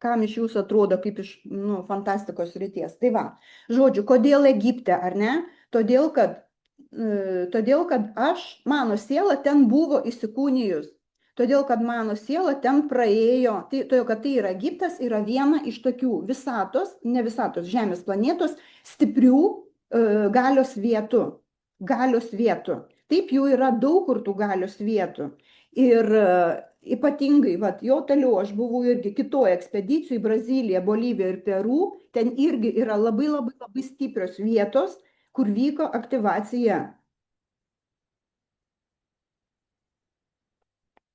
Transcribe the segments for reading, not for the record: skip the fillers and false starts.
kam iš jūsų atrodo kaip iš fantastikos srities. Tai va, žodžiu, kodėl Egipte, ar ne? Todėl, kad mano siela ten buvo įsikūnijus. Todėl, kad mano siela ten praėjo. Todėl, kad tai yra Egiptas, yra viena iš tokių visatos, ne visatos, Žemės planetos, stiprių galios vietų. Galios vietų. Taip jų yra daug kur tų galios vietų. Ir ypatingai, jo toliau aš buvau irgi kitoje ekspedicijoje, Brazilija, Bolivija ir Peru, ten irgi yra labai stiprios vietos, kur vyko aktyvacija.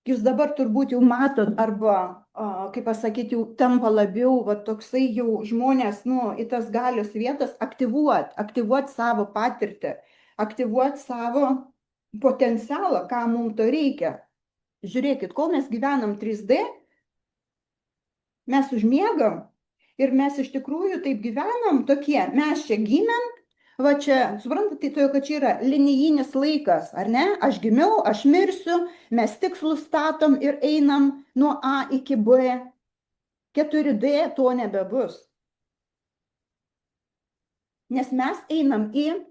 Jūs dabar turbūt jau matot, arba, kaip pasakyti, jau tampa labiau, toksai jau žmonės, į tas galios vietas aktyvuot savo patirtį, aktyvuot savo potencialą, ką mums to reikia. Žiūrėkit, kol mes gyvenam 3D, mes užmiegam ir mes iš tikrųjų taip gyvenam tokie, mes čia gimėm, čia, suprantate, tai kad čia yra linijinis laikas, ar ne? Aš gimiau, aš mirsiu, mes tikslus statom ir einam nuo A iki B. 4D to nebebus. Nes mes einam į,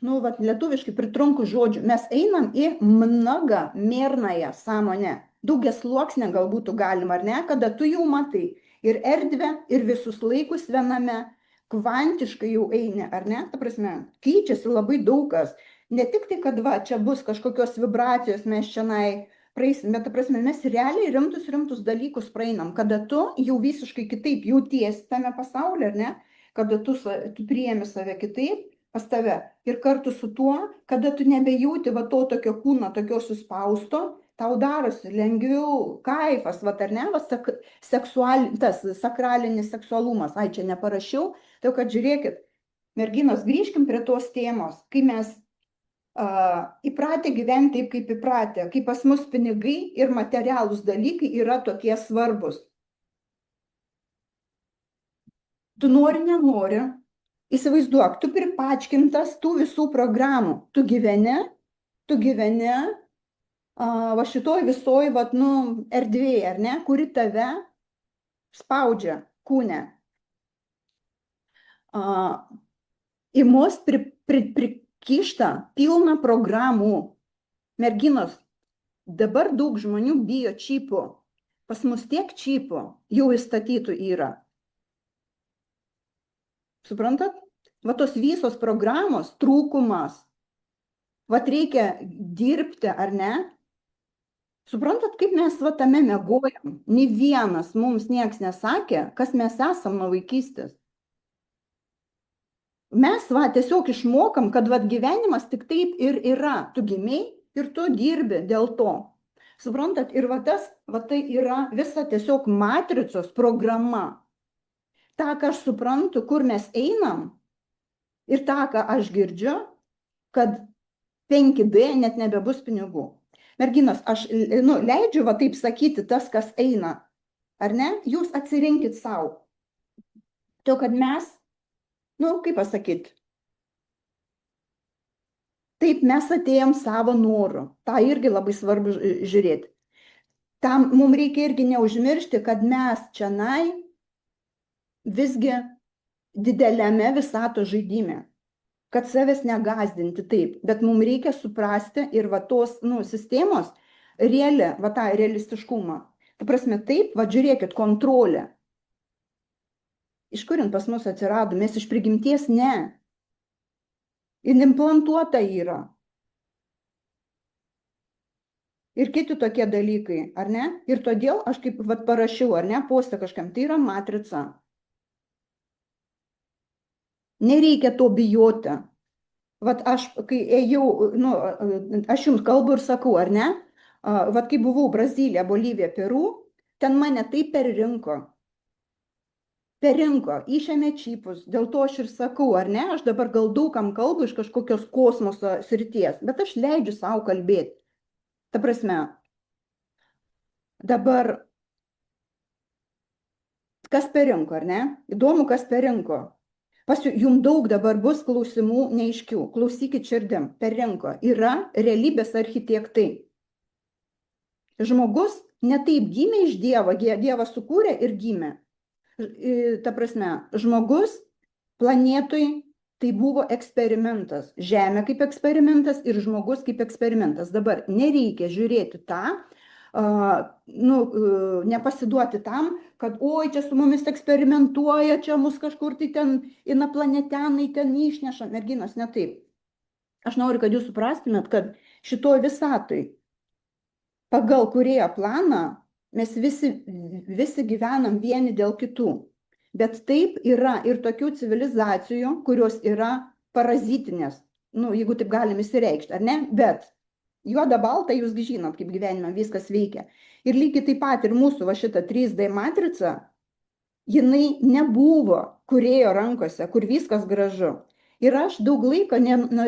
lietuviškai pritrunku žodžių, mes einam į mnogamernąją sąmonę. Daugiasluoksnę galbūt galima, ar ne? Kada tu jau matai ir erdvę, ir visus laikus viename, kvantiškai jau eini, ar ne? Ta prasme, keičiasi labai daug kas. Ne tik tai, kad čia bus kažkokios vibracijos, mes šiandien praeisim, bet ta prasme, mes realiai rimtus dalykus praeinam, kada tu jau visiškai kitaip jautiesi tame pasaulyje, ar ne? Kada tu priemi save kitaip, pas tave. Ir kartu su tuo, kada tu nebejauti to tokio kūno, tokio suspausto, tau darosi lengviau, kaifas, ar ne, tas sakralinis seksualumas. Čia neparašiau. Tai kad žiūrėkit, merginos, grįžkim prie tos temos, kai mes įpratę gyventi taip, kaip įpratę, kai pas mus pinigai ir materialūs dalykai yra tokie svarbus. Tu nori, nenori, įsivaizduok, tu pripačkintas tų visų programų, tu gyveni šitoj visoj, erdvėje, ar ne, kuri tave spaudžia kūne. Į mus prikišta pilna programų. Merginos, dabar daug žmonių bijo čipų. Pas mus tiek čipų jau įstatytų yra. Suprantat? Tos visos programos, trūkumas. Reikia dirbti, ar ne? Suprantat, kaip mes tame mėgojam? Nė vienas mums nieks nesakė, kas mes esam nuo vaikystės. Mes tiesiog išmokam, kad gyvenimas tik taip ir yra. Tu gimiai ir tu dirbi dėl to. Suprantat, ir tai yra visa tiesiog matricos programa. Ta, ką aš suprantu, kur mes einam, ir ta, ką aš girdžiu, kad 5D net nebebus pinigų. Merginos, aš leidžiu taip sakyti tas, kas eina, ar ne? Jūs atsirinkit savo. To, kad mes, kaip pasakyti, taip mes atėjom savo noru. Ta irgi labai svarbu žiūrėti. Tam mums reikia irgi neužmiršti, kad mes čianai visgi dideliame visato žaidime, kad savęs negazdinti taip, bet mums reikia suprasti ir tos sistemos tą realistiškumą. Ta prasme, taip, žiūrėkit, kontrolė. Iš kur pas mus atsirado? Mes iš prigimties ne. Ir implantuota yra. Ir kiti tokie dalykai, ar ne? Ir todėl aš kaip parašiau, ar ne, postą kažkam, tai yra matrica. Nereikia to bijoti. Aš, kai ėjau, aš jums kalbu ir sakau, ar ne? Kai buvau Brazilija, Bolivija, Peru, ten mane taip perrinko. Išėmė čipus. Dėl to aš ir sakau, ar ne? Aš dabar gal daugam kalbu iš kažkokios kosmoso srities, bet aš leidžiu savo kalbėti. Ta prasme, dabar, kas perrinko, ar ne? Įdomu, kas perrinko. Jums daug dabar bus klausimų neaiškių. Klausykit širdim, perrinko. Yra realybės architektai. Žmogus ne taip gimė iš Dievo, Dievas sukūrė ir gimė. ta prasme, žmogus planetui tai buvo eksperimentas. Žemė kaip eksperimentas ir žmogus kaip eksperimentas. Dabar nereikia žiūrėti tą, nepasiduoti tam, kad oi, čia su mumis eksperimentuoja, čia mus kažkur tai ten inaplanetenai ten išneša. Merginos, ne taip. Aš noriu, kad jūs suprastumėt, kad šitoj visatoj pagal kūrėjo planą mes visi gyvenam vieni dėl kitų. Bet taip yra ir tokių civilizacijų, kurios yra parazitinės, jeigu taip galim įsireikšti, ar ne? Bet juoda balta, jūs žinot, kaip gyvenime viskas veikia. Ir lygiai taip pat ir mūsų va šita 3D matrica, jinai nebuvo kūrėjo rankose, kur viskas gražu. Ir aš daug laiko nenorėjau